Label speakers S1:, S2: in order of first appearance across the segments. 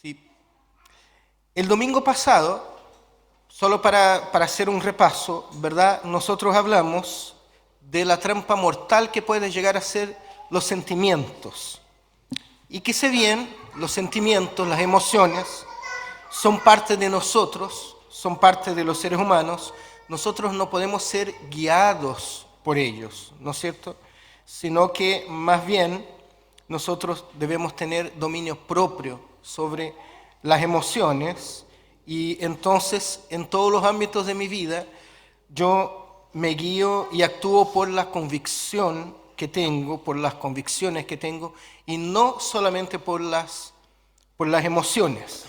S1: Sí. El domingo pasado, solo para hacer un repaso, ¿verdad? Nosotros hablamos de la trampa mortal que puede llegar a ser los sentimientos. Y que si bien los sentimientos, las emociones, son parte de nosotros, son parte de los seres humanos, nosotros no podemos ser guiados por ellos, ¿no es cierto? Sino que más bien nosotros debemos tener dominio propio sobre las emociones y entonces en todos los ámbitos de mi vida yo me guío y actúo por la convicción que tengo, por las convicciones que tengo y no solamente por las emociones.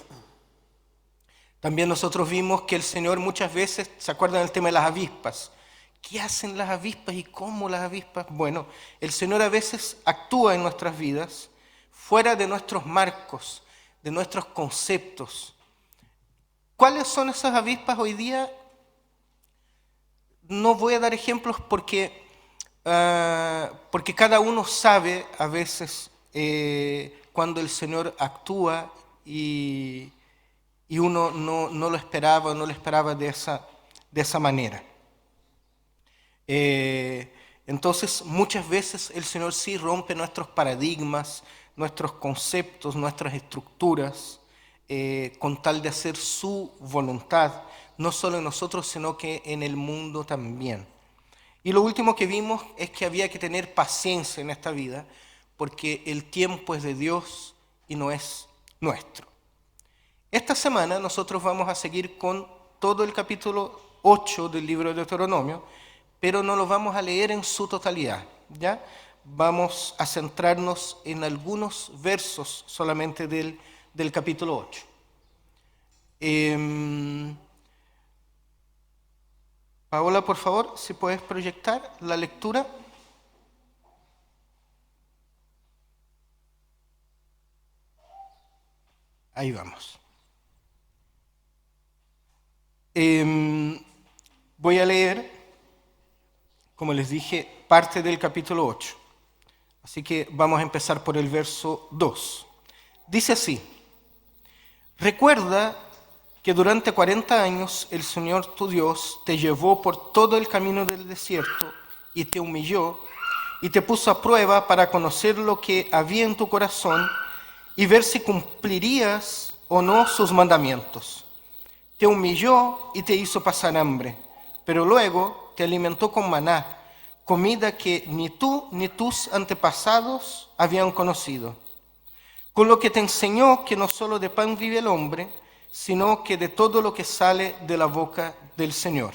S1: También nosotros vimos que el Señor muchas veces, ¿se acuerdan del tema de las avispas? ¿Qué hacen las avispas y cómo las avispas? Bueno, el Señor a veces actúa en nuestras vidas fuera de nuestros marcos, de nuestros conceptos. ¿Cuáles son esas avispas hoy día? No voy a dar ejemplos porque cada uno sabe a veces cuando el Señor actúa y uno no lo esperaba, no lo esperaba de esa manera. Entonces, muchas veces el Señor sí rompe nuestros paradigmas, nuestros conceptos, nuestras estructuras, con tal de hacer su voluntad, no solo en nosotros, sino que en el mundo también. Y lo último que vimos es que había que tener paciencia en esta vida, porque el tiempo es de Dios y no es nuestro. Esta semana nosotros vamos a seguir con todo el capítulo 8 del libro de Deuteronomio, pero no lo vamos a leer en su totalidad, ¿ya? Vamos a centrarnos en algunos versos solamente del capítulo 8. Paola, por favor, si puedes proyectar la lectura. Ahí vamos. Voy a leer, como les dije, parte del capítulo 8. Así que vamos a empezar por el verso 2. Dice así: recuerda que durante 40 años el Señor tu Dios te llevó por todo el camino del desierto y te humilló y te puso a prueba para conocer lo que había en tu corazón y ver si cumplirías o no sus mandamientos. Te humilló y te hizo pasar hambre, pero luego te alimentó con maná, comida que ni tú ni tus antepasados habían conocido. Con lo que te enseñó que no solo de pan vive el hombre, sino que de todo lo que sale de la boca del Señor.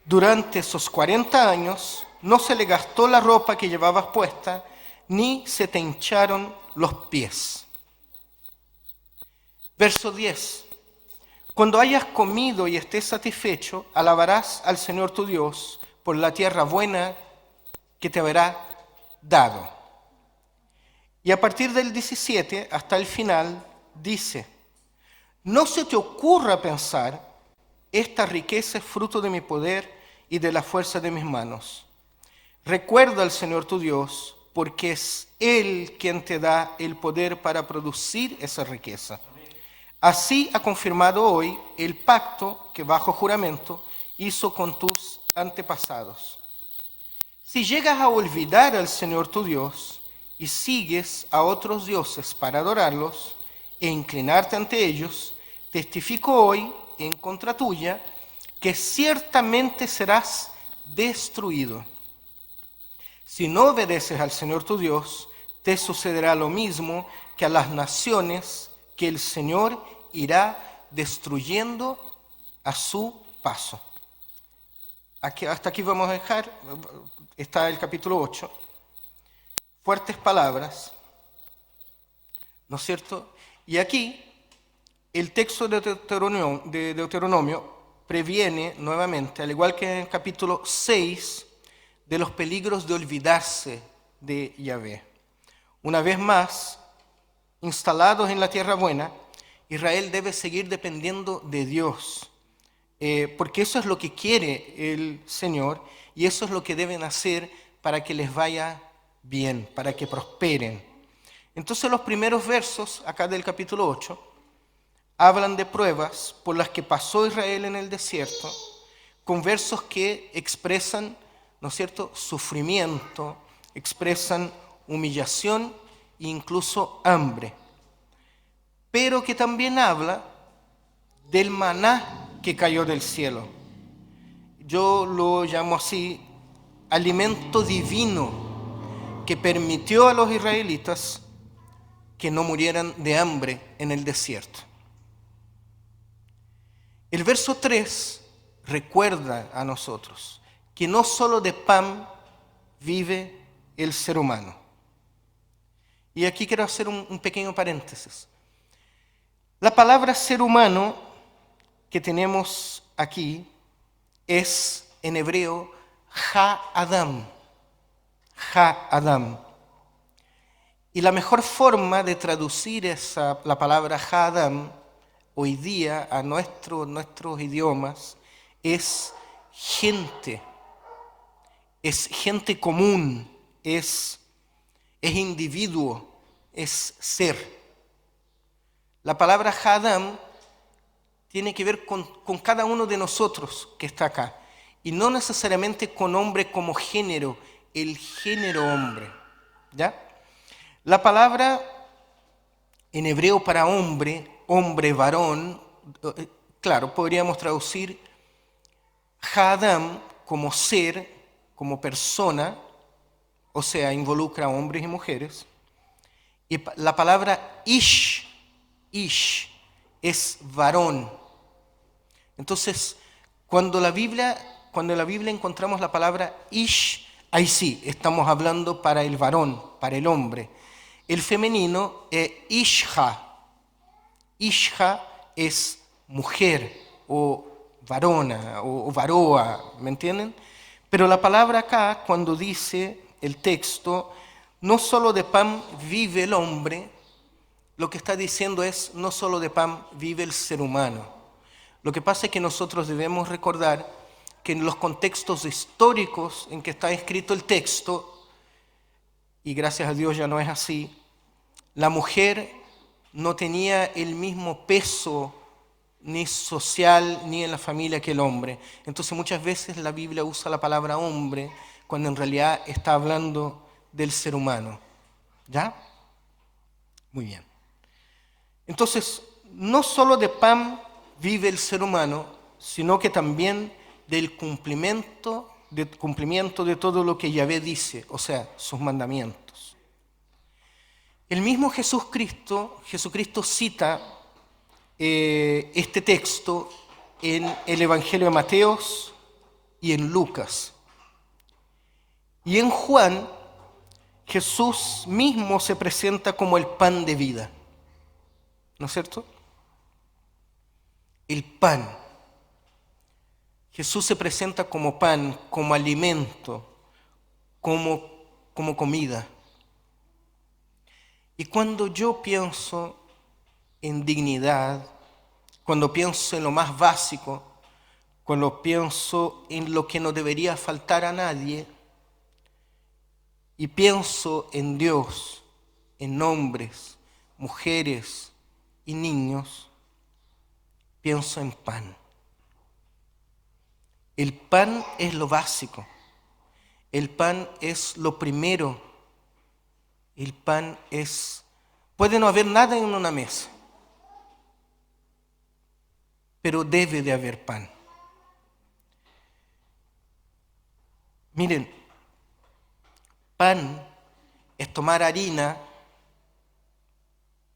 S1: Durante esos 40 años no se le gastó la ropa que llevabas puesta, ni se te hincharon los pies. Verso 10. Cuando hayas comido y estés satisfecho, alabarás al Señor tu Dios por la tierra buena que te habrá dado. Y a partir del 17 hasta el final dice: no se te ocurra pensar, esta riqueza es fruto de mi poder y de la fuerza de mis manos. Recuerda al Señor tu Dios, porque es Él quien te da el poder para producir esa riqueza. Así ha confirmado hoy el pacto que bajo juramento hizo con tus antepasados. Si llegas a olvidar al Señor tu Dios y sigues a otros dioses para adorarlos e inclinarte ante ellos, testifico hoy en contra tuya que ciertamente serás destruido. Si no obedeces al Señor tu Dios, te sucederá lo mismo que a las naciones que el Señor irá destruyendo a su paso. Hasta aquí vamos a dejar, está el capítulo 8. Fuertes palabras, ¿no es cierto? Y aquí el texto de Deuteronomio previene nuevamente, al igual que en el capítulo 6, de los peligros de olvidarse de Yahvé. Una vez más, instalados en la tierra buena, Israel debe seguir dependiendo de Dios, porque eso es lo que quiere el Señor y eso es lo que deben hacer para que les vaya bien, para que prosperen. Entonces los primeros versos, acá del capítulo 8, hablan de pruebas por las que pasó Israel en el desierto, con versos que expresan, ¿no es cierto?, sufrimiento, expresan humillación e incluso hambre, pero que también habla del maná que cayó del cielo. Yo lo llamo así, alimento divino que permitió a los israelitas que no murieran de hambre en el desierto. El verso 3 recuerda a nosotros que no solo de pan vive el ser humano. Y aquí quiero hacer un pequeño paréntesis. La palabra ser humano que tenemos aquí es en hebreo Ha-Adam. Ha-Adam. Y la mejor forma de traducir la palabra Ha-Adam hoy día a nuestros idiomas es gente común, es individuo, es ser. La palabra Ha-Adam tiene que ver con cada uno de nosotros que está acá, y no necesariamente con hombre como género, el género hombre, ¿ya? La palabra en hebreo para hombre, varón, claro, podríamos traducir Ha-Adam como ser, como persona, o sea, involucra a hombres y mujeres. Y la palabra ish es varón. Entonces, cuando en la Biblia encontramos la palabra ish, ahí sí, estamos hablando para el varón, para el hombre. El femenino es isha. Isha es mujer o varona o varoa, ¿me entienden? Pero la palabra acá, cuando dice el texto, no solo de pan vive el hombre, lo que está diciendo es, no solo de pan vive el ser humano. Lo que pasa es que nosotros debemos recordar que en los contextos históricos en que está escrito el texto, y gracias a Dios ya no es así, la mujer no tenía el mismo peso ni social ni en la familia que el hombre. Entonces muchas veces la Biblia usa la palabra hombre cuando en realidad está hablando del ser humano. ¿Ya? Muy bien. Entonces, no solo de pan vive el ser humano, sino que también del cumplimiento de todo lo que Yahvé dice, o sea, sus mandamientos. El mismo Jesucristo cita este texto en el Evangelio de Mateo y en Lucas. Y en Juan, Jesús mismo se presenta como el pan de vida. ¿No es cierto? El pan. Jesús se presenta como pan, como alimento, como comida. Y cuando yo pienso en dignidad, cuando pienso en lo más básico, cuando pienso en lo que no debería faltar a nadie, y pienso en Dios, en hombres, mujeres y niños, pienso en pan. El pan es lo básico, el pan es lo primero, el pan es... Puede no haber nada en una mesa, pero debe de haber pan. Miren, pan es tomar harina,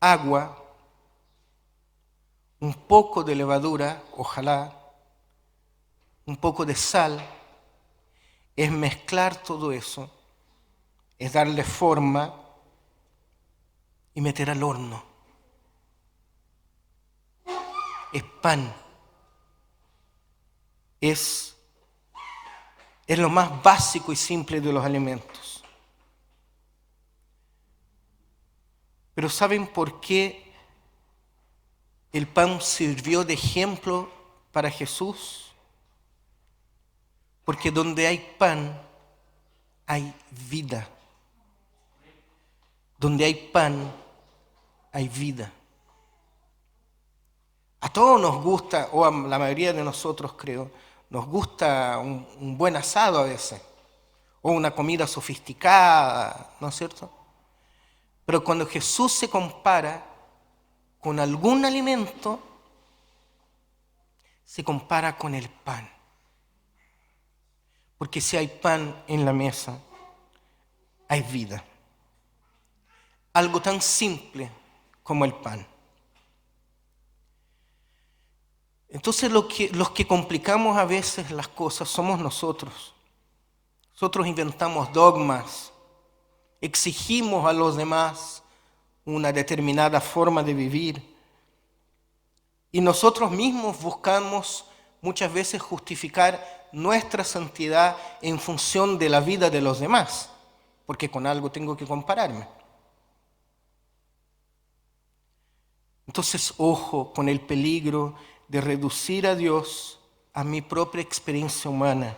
S1: agua, un poco de levadura, ojalá, un poco de sal, es mezclar todo eso, es darle forma y meter al horno. Es pan. Es lo más básico y simple de los alimentos. Pero ¿saben por qué el pan sirvió de ejemplo para Jesús? Porque donde hay pan, hay vida. Donde hay pan, hay vida. A todos nos gusta, o a la mayoría de nosotros creo, nos gusta un buen asado a veces, o una comida sofisticada, ¿no es cierto? Pero cuando Jesús se compara con algún alimento, se compara con el pan. Porque si hay pan en la mesa, hay vida. Algo tan simple como el pan. Entonces los que complicamos a veces las cosas somos nosotros. Nosotros inventamos dogmas, exigimos a los demás una determinada forma de vivir y nosotros mismos buscamos muchas veces justificar nuestra santidad en función de la vida de los demás, porque con algo tengo que compararme. Entonces, ojo con el peligro de reducir a Dios a mi propia experiencia humana.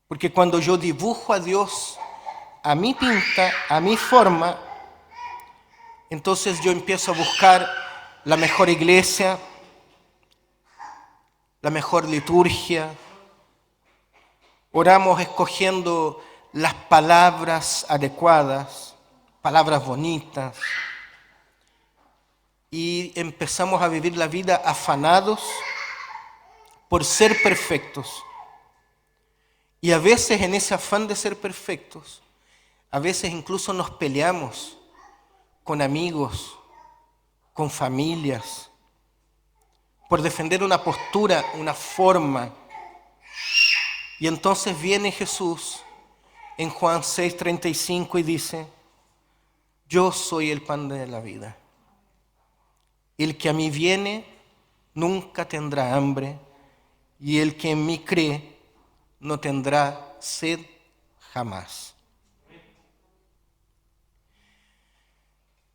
S1: Porque cuando yo dibujo a Dios a mi pinta, a mi forma, entonces yo empiezo a buscar la mejor iglesia, la mejor liturgia. Oramos escogiendo las palabras adecuadas, palabras bonitas. Y empezamos a vivir la vida afanados por ser perfectos. Y a veces en ese afán de ser perfectos, a veces incluso nos peleamos con amigos, con familias, por defender una postura, una forma. Y entonces viene Jesús en Juan 6:35 y dice, yo soy el pan de la vida. El que a mí viene nunca tendrá hambre, y el que en mí cree no tendrá sed jamás.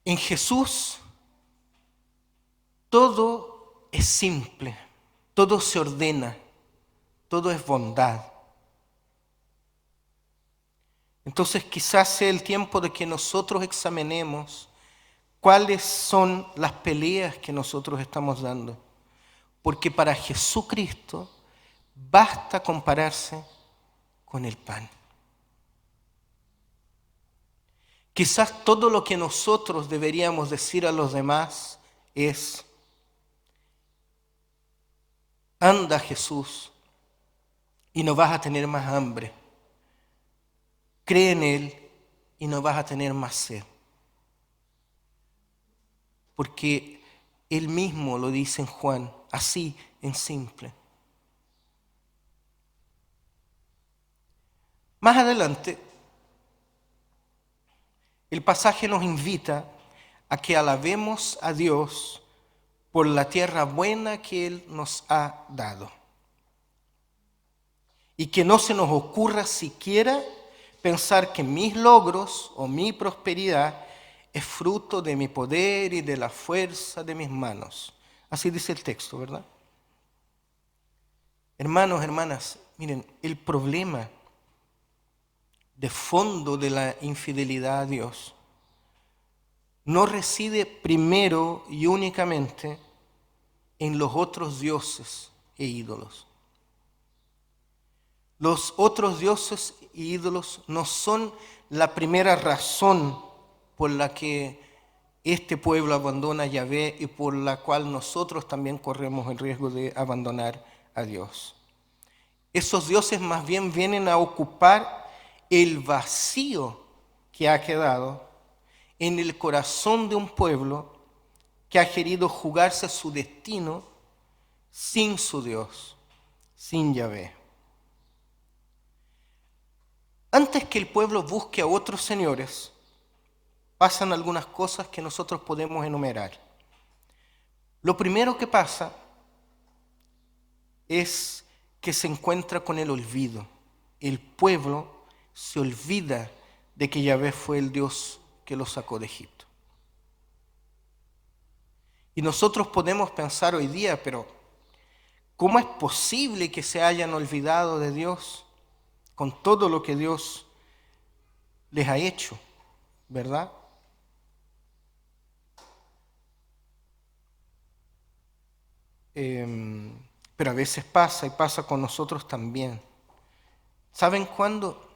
S1: En Jesús todo es simple, todo se ordena, todo es bondad. Entonces quizás sea el tiempo de que nosotros examinemos cuáles son las peleas que nosotros estamos dando. Porque para Jesucristo basta compararse con el pan. Quizás todo lo que nosotros deberíamos decir a los demás es, anda Jesús y no vas a tener más hambre. Cree en Él y no vas a tener más sed. Porque Él mismo lo dice en Juan, así en simple. Más adelante, el pasaje nos invita a que alabemos a Dios por la tierra buena que Él nos ha dado. Y que no se nos ocurra siquiera pensar que mis logros o mi prosperidad es fruto de mi poder y de la fuerza de mis manos. Así dice el texto, ¿verdad? Hermanos, hermanas, miren, el problema de fondo de la infidelidad a Dios no reside primero y únicamente en los otros dioses e ídolos. Los otros dioses e ídolos no son la primera razón por la que este pueblo abandona a Yahvé y por la cual nosotros también corremos el riesgo de abandonar a Dios. Esos dioses más bien vienen a ocupar el vacío que ha quedado en el corazón de un pueblo que ha querido jugarse su destino sin su Dios, sin Yahvé. Antes que el pueblo busque a otros señores, pasan algunas cosas que nosotros podemos enumerar. Lo primero que pasa es que se encuentra con el olvido. El pueblo se olvida de que Yahvé fue el Dios que los sacó de Egipto. Y nosotros podemos pensar hoy día, pero ¿cómo es posible que se hayan olvidado de Dios con todo lo que Dios les ha hecho? ¿verdad? Pero a veces pasa y pasa con nosotros también. ¿Saben cuándo?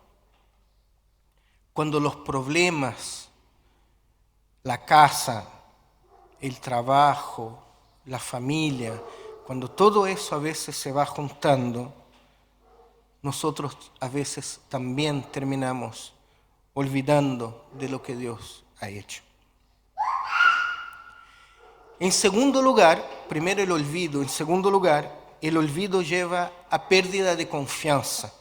S1: Cuando los problemas, la casa, el trabajo, la familia, cuando todo eso a veces se va juntando, nosotros a veces también terminamos olvidando de lo que Dios ha hecho. En segundo lugar, primero el olvido, en segundo lugar, el olvido lleva a pérdida de confianza.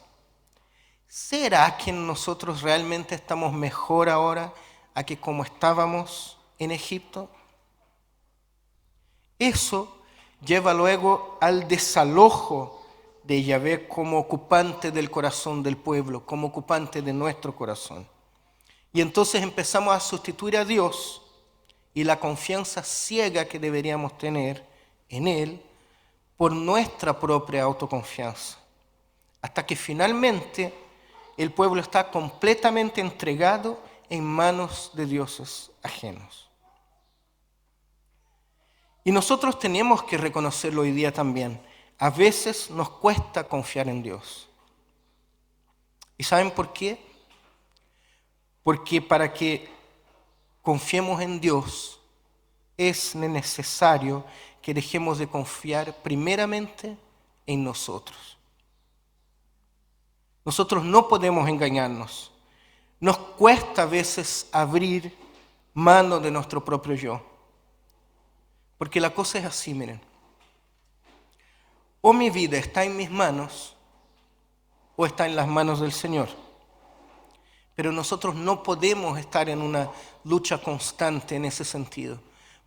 S1: ¿Será que nosotros realmente estamos mejor ahora a que como estábamos en Egipto? Eso lleva luego al desalojo de Yahvé como ocupante del corazón del pueblo, como ocupante de nuestro corazón. Y entonces empezamos a sustituir a Dios y la confianza ciega que deberíamos tener en Él por nuestra propia autoconfianza. Hasta que finalmente el pueblo está completamente entregado en manos de dioses ajenos. Y nosotros tenemos que reconocerlo hoy día también. A veces nos cuesta confiar en Dios. ¿Y saben por qué? Porque para que confiemos en Dios es necesario que dejemos de confiar primeramente en nosotros. Nosotros no podemos engañarnos. Nos cuesta a veces abrir mano de nuestro propio yo. Porque la cosa es así, miren. O mi vida está en mis manos o está en las manos del Señor. Pero nosotros no podemos estar en una lucha constante en ese sentido.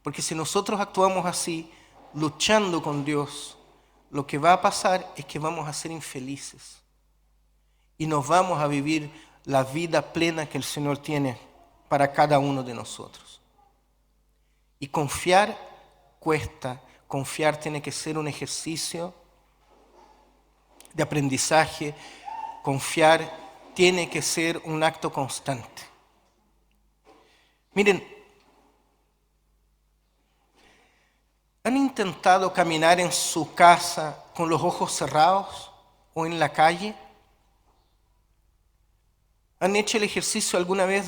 S1: Porque si nosotros actuamos así, luchando con Dios, lo que va a pasar es que vamos a ser infelices. Y nos vamos a vivir la vida plena que el Señor tiene para cada uno de nosotros. Y confiar cuesta. Confiar tiene que ser un ejercicio de aprendizaje. Confiar tiene que ser un acto constante. Miren, ¿han intentado caminar en su casa con los ojos cerrados o en la calle? ¿Han hecho el ejercicio alguna vez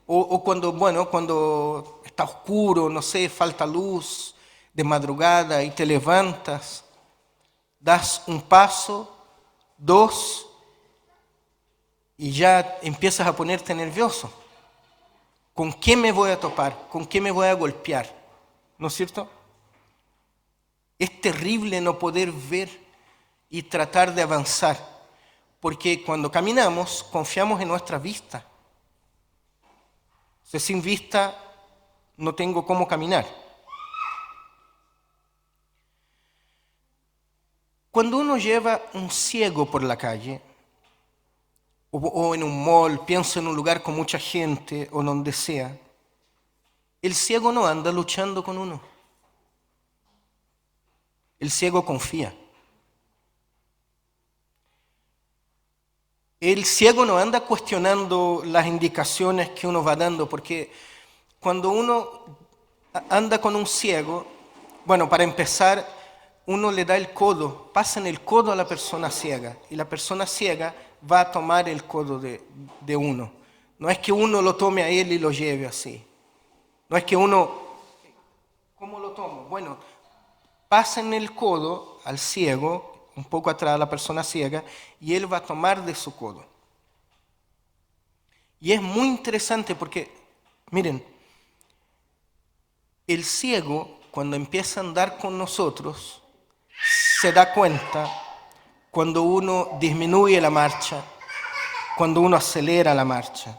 S1: cuando está oscuro, no sé, falta luz de madrugada y te levantas, das un paso, dos, y ya empiezas a ponerte nervioso? ¿Con qué me voy a topar? ¿Con qué me voy a golpear? ¿No es cierto? Es terrible no poder ver y tratar de avanzar, porque cuando caminamos confiamos en nuestra vista. Si sin vista no tengo cómo caminar. Cuando uno lleva un ciego por la calle, o en un mall, pienso en un lugar con mucha gente o donde sea, el ciego no anda luchando con uno. El ciego confía. El ciego no anda cuestionando las indicaciones que uno va dando, porque cuando uno anda con un ciego, bueno, para empezar, uno le da el codo, pasan el codo a la persona ciega, y la persona ciega va a tomar el codo de uno. No es que uno lo tome a él y lo lleve así. No es que uno, ¿cómo lo tomo? Bueno, pasan el codo al ciego, un poco atrás de la persona ciega, y él va a tomar de su codo. Y es muy interesante porque, miren, el ciego, cuando empieza a andar con nosotros, se da cuenta cuando uno disminuye la marcha, cuando uno acelera la marcha.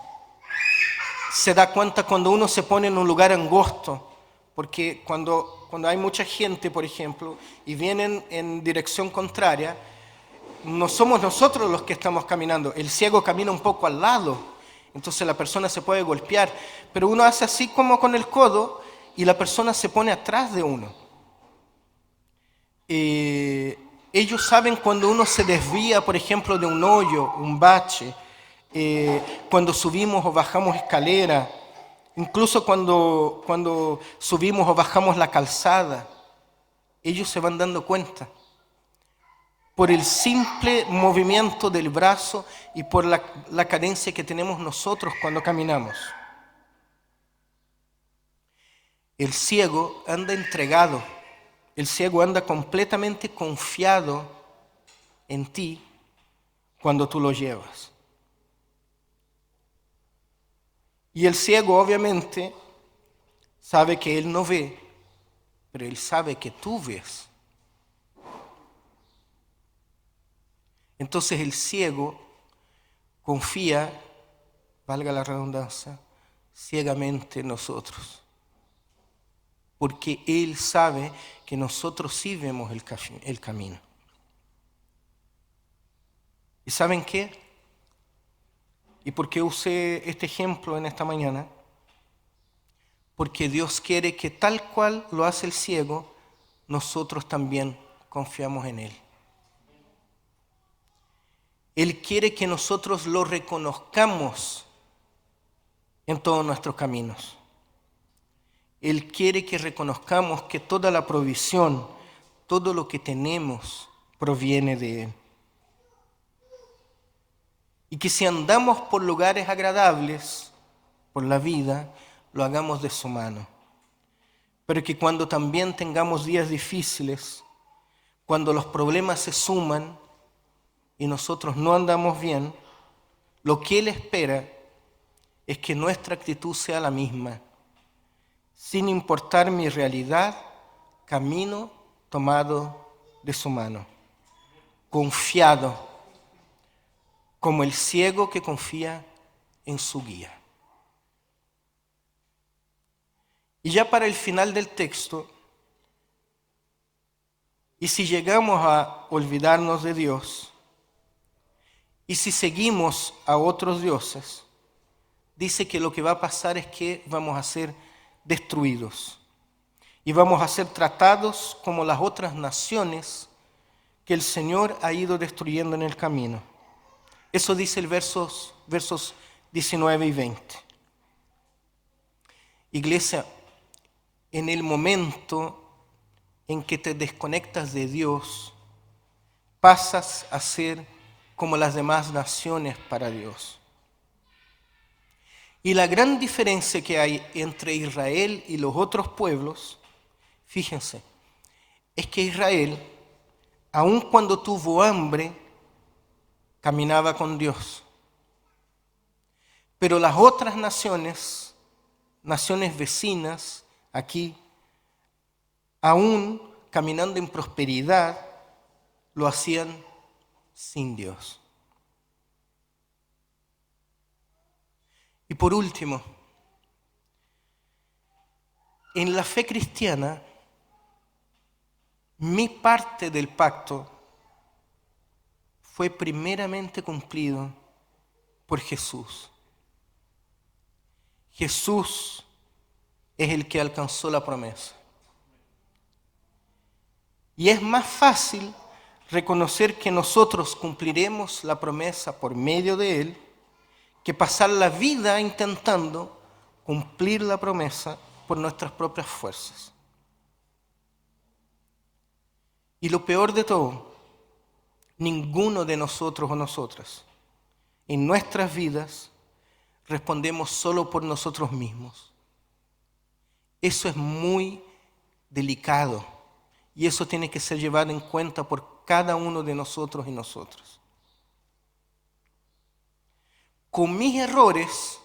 S1: Se da cuenta cuando uno se pone en un lugar angosto, porque cuando hay mucha gente, por ejemplo, y vienen en dirección contraria, no somos nosotros los que estamos caminando, el ciego camina un poco al lado, entonces la persona se puede golpear, pero uno hace así como con el codo y la persona se pone atrás de uno. Ellos saben cuando uno se desvía, por ejemplo, de un hoyo, un bache, cuando subimos o bajamos escalera, Incluso cuando subimos o bajamos la calzada, ellos se van dando cuenta por el simple movimiento del brazo y por la cadencia que tenemos nosotros cuando caminamos. El ciego anda entregado, el ciego anda completamente confiado en ti cuando tú lo llevas. Y el ciego obviamente sabe que él no ve, pero él sabe que tú ves. Entonces el ciego confía, valga la redundancia, ciegamente en nosotros. Porque él sabe que nosotros sí vemos el camino. ¿Y saben qué? ¿Y por qué usé este ejemplo en esta mañana? Porque Dios quiere que tal cual lo hace el ciego, nosotros también confiamos en Él. Él quiere que nosotros lo reconozcamos en todos nuestros caminos. Él quiere que reconozcamos que toda la provisión, todo lo que tenemos, proviene de Él. Y que si andamos por lugares agradables, por la vida, lo hagamos de su mano. Pero que cuando también tengamos días difíciles, cuando los problemas se suman y nosotros no andamos bien, lo que Él espera es que nuestra actitud sea la misma. Sin importar mi realidad, camino tomado de su mano, confiado, como el ciego que confía en su guía. Y ya para el final del texto, y si llegamos a olvidarnos de Dios, y si seguimos a otros dioses, dice que lo que va a pasar es que vamos a ser destruidos y vamos a ser tratados como las otras naciones que el Señor ha ido destruyendo en el camino. Eso dice el versos 19 y 20. Iglesia, en el momento en que te desconectas de Dios, pasas a ser como las demás naciones para Dios. Y la gran diferencia que hay entre Israel y los otros pueblos, fíjense, es que Israel, aun cuando tuvo hambre, caminaba con Dios. Pero las otras naciones vecinas, aquí, aún caminando en prosperidad, lo hacían sin Dios. Y por último, en la fe cristiana, mi parte del pacto fue primeramente cumplido por Jesús. Jesús es el que alcanzó la promesa. Y es más fácil reconocer que nosotros cumpliremos la promesa por medio de Él que pasar la vida intentando cumplir la promesa por nuestras propias fuerzas. Y lo peor de todo, ninguno de nosotros o nosotras en nuestras vidas respondemos solo por nosotros mismos. Eso es muy delicado y eso tiene que ser llevado en cuenta por cada uno de nosotros y nosotras. Con mis errores,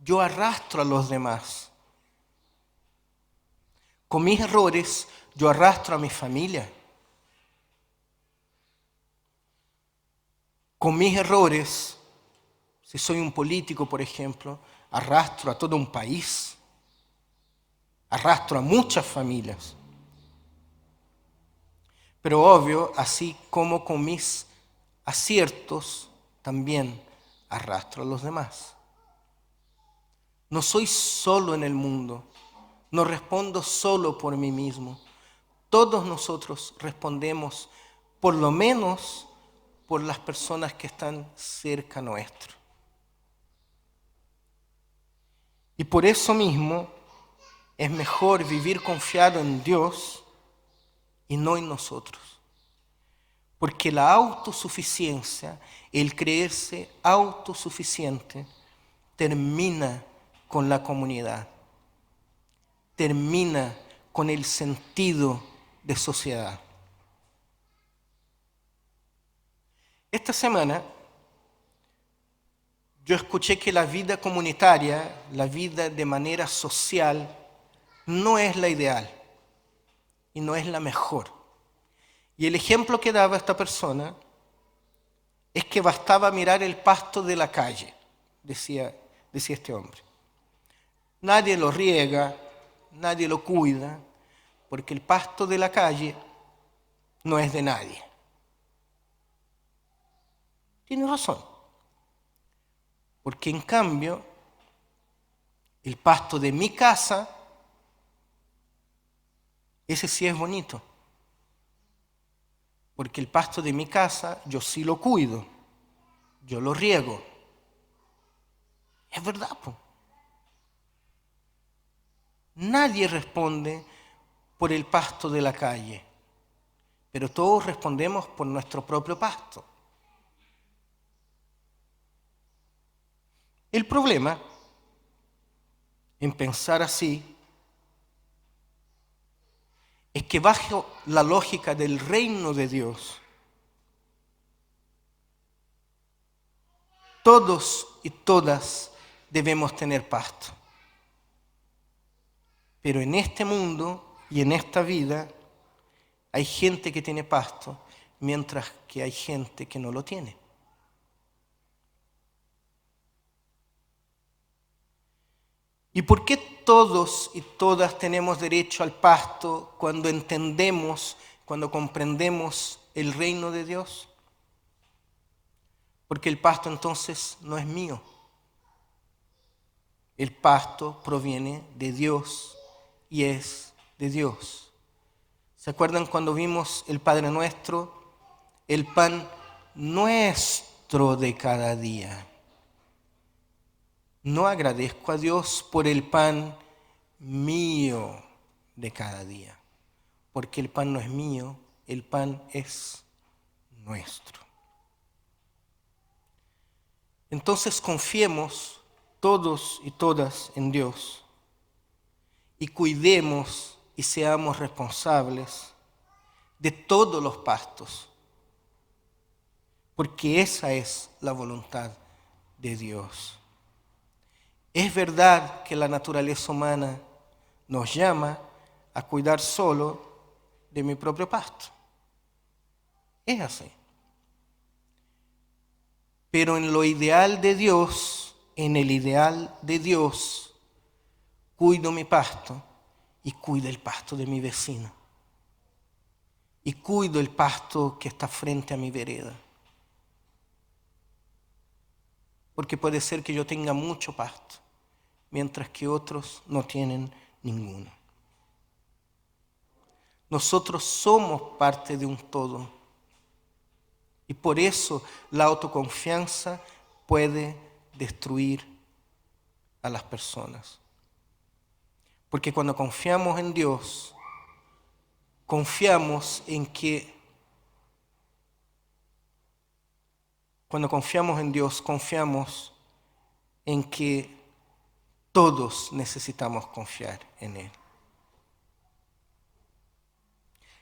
S1: yo arrastro a los demás. Con mis errores, yo arrastro a mi familia. Con mis errores, si soy un político, por ejemplo, arrastro a todo un país. Arrastro a muchas familias. Pero obvio, así como con mis aciertos, también arrastro a los demás. No soy solo en el mundo, no respondo solo por mí mismo. Todos nosotros respondemos, por lo menos, por las personas que están cerca nuestro. Y por eso mismo es mejor vivir confiado en Dios y no en nosotros. Porque la autosuficiencia, el creerse autosuficiente, termina con la comunidad, termina con el sentido de sociedad. Esta semana yo escuché que la vida comunitaria, la vida de manera social, no es la ideal y no es la mejor. Y el ejemplo que daba esta persona es que bastaba mirar el pasto de la calle, decía este hombre. Nadie lo riega, nadie lo cuida, porque el pasto de la calle no es de nadie. Tiene razón. Porque en cambio, el pasto de mi casa, ese sí es bonito. Porque el pasto de mi casa yo sí lo cuido, yo lo riego. Es verdad, po. Nadie responde por el pasto de la calle, pero todos respondemos por nuestro propio pasto. El problema en pensar así es que bajo la lógica del reino de Dios, todos y todas debemos tener pasto. Pero en este mundo y en esta vida hay gente que tiene pasto, mientras que hay gente que no lo tiene. ¿Y por qué todos y todas tenemos derecho al pasto cuando entendemos, cuando comprendemos el reino de Dios? Porque el pasto entonces no es mío. El pasto proviene de Dios y es de Dios. ¿Se acuerdan cuando vimos el Padre Nuestro? El pan nuestro de cada día. No agradezco a Dios por el pan mío de cada día, porque el pan no es mío, el pan es nuestro. Entonces confiemos todos y todas en Dios y cuidemos y seamos responsables de todos los pastos, porque esa es la voluntad de Dios. Es verdad que la naturaleza humana nos llama a cuidar solo de mi propio pasto. Es así. Pero en lo ideal de Dios, en el ideal de Dios, cuido mi pasto y cuido el pasto de mi vecino. Y cuido el pasto que está frente a mi vereda. Porque puede ser que yo tenga mucho pasto, mientras que otros no tienen ninguno. Nosotros somos parte de un todo. Y por eso la autoconfianza puede destruir a las personas. Porque cuando confiamos en Dios, confiamos en que todos necesitamos confiar en Él.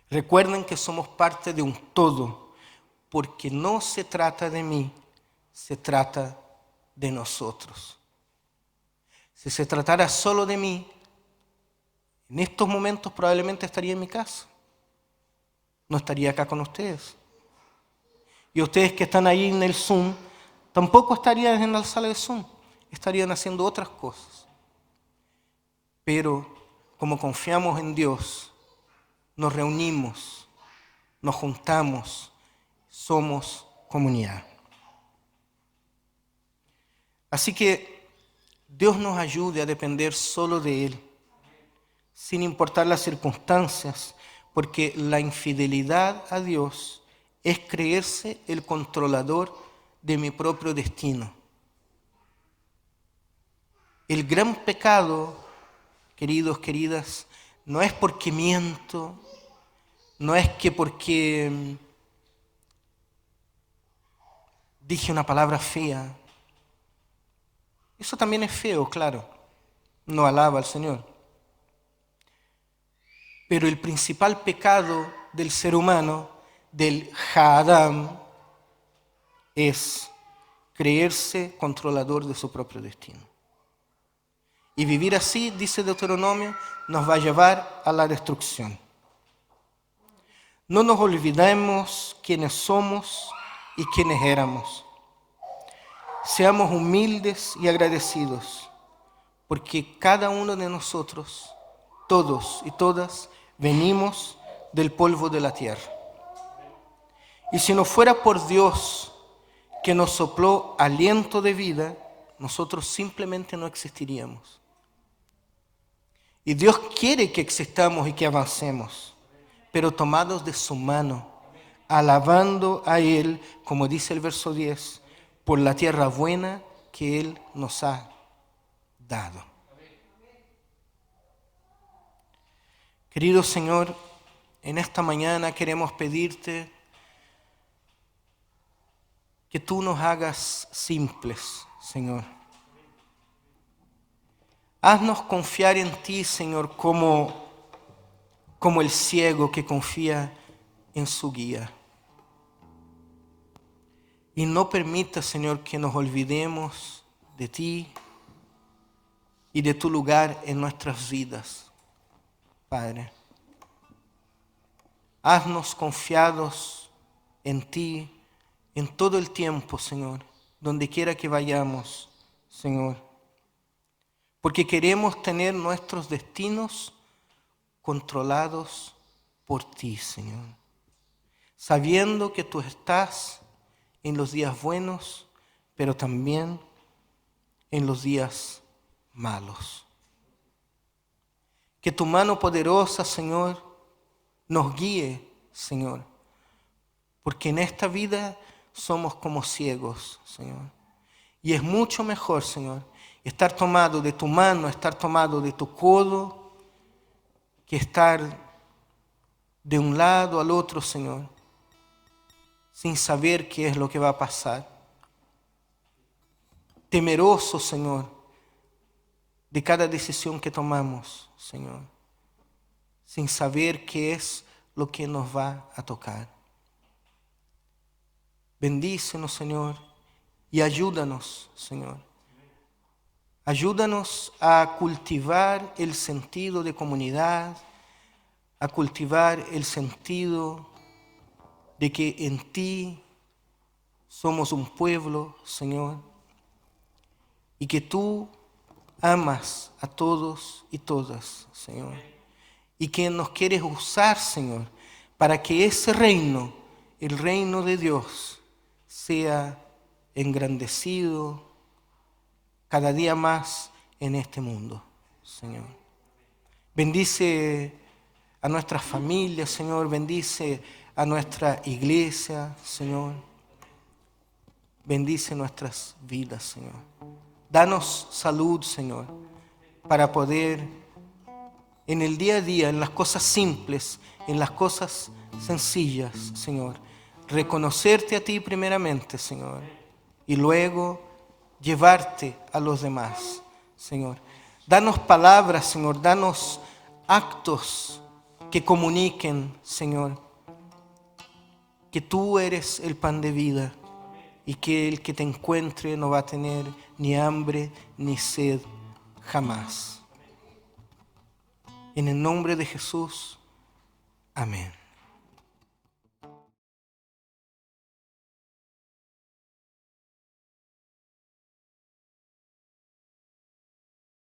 S1: Recuerden que somos parte de un todo, porque no se trata de mí, se trata de nosotros. Si se tratara solo de mí, en estos momentos probablemente estaría en mi casa. No estaría acá con ustedes. Y ustedes que están ahí en el Zoom, tampoco estarían en la sala de Zoom. Estarían haciendo otras cosas. Pero como confiamos en Dios, nos reunimos, nos juntamos, somos comunidad. Así que Dios nos ayude a depender solo de Él, sin importar las circunstancias, porque la infidelidad a Dios es creerse el controlador de mi propio destino. El gran pecado, queridos, queridas, no es porque miento, no es que porque dije una palabra fea. Eso también es feo, claro. No alaba al Señor. Pero el principal pecado del ser humano, del Haadam, es creerse controlador de su propio destino. Y vivir así, dice Deuteronomio, nos va a llevar a la destrucción. No nos olvidemos quiénes somos y quiénes éramos. Seamos humildes y agradecidos, porque cada uno de nosotros, todos y todas, venimos del polvo de la tierra. Y si no fuera por Dios que nos sopló aliento de vida, nosotros simplemente no existiríamos. Y Dios quiere que existamos y que avancemos, pero tomados de su mano, alabando a Él, como dice el verso 10, por la tierra buena que Él nos ha dado. Querido Señor, en esta mañana queremos pedirte que tú nos hagas simples, Señor. Haznos confiar en ti, Señor, como el ciego que confía en su guía. Y no permita, Señor, que nos olvidemos de ti y de tu lugar en nuestras vidas, Padre. Haznos confiados en ti en todo el tiempo, Señor, donde quiera que vayamos, Señor. Porque queremos tener nuestros destinos controlados por ti, Señor. Sabiendo que tú estás en los días buenos, pero también en los días malos. Que tu mano poderosa, Señor, nos guíe, Señor. Porque en esta vida somos como ciegos, Señor. Y es mucho mejor, Señor, estar tomado de tu mano, estar tomado de tu codo, que estar de un lado al otro, Señor, sin saber qué es lo que va a pasar. Temeroso, Señor, de cada decisión que tomamos, Señor, sin saber qué es lo que nos va a tocar. Bendícenos, Señor, y ayúdanos, Señor. Ayúdanos a cultivar el sentido de comunidad, a cultivar el sentido de que en ti somos un pueblo, Señor, y que tú amas a todos y todas, Señor, y que nos quieres usar, Señor, para que ese reino, el reino de Dios, sea engrandecido cada día más en este mundo, Señor. Bendice a nuestras familias, Señor, bendice a nuestra iglesia, Señor. Bendice nuestras vidas, Señor. Danos salud, Señor, para poder en el día a día, en las cosas simples, en las cosas sencillas, Señor, reconocerte a ti primeramente, Señor, y luego llevarte a los demás, Señor. Danos palabras, Señor, danos actos que comuniquen, Señor, que tú eres el pan de vida y que el que te encuentre no va a tener ni hambre ni sed jamás. En el nombre de Jesús, amén.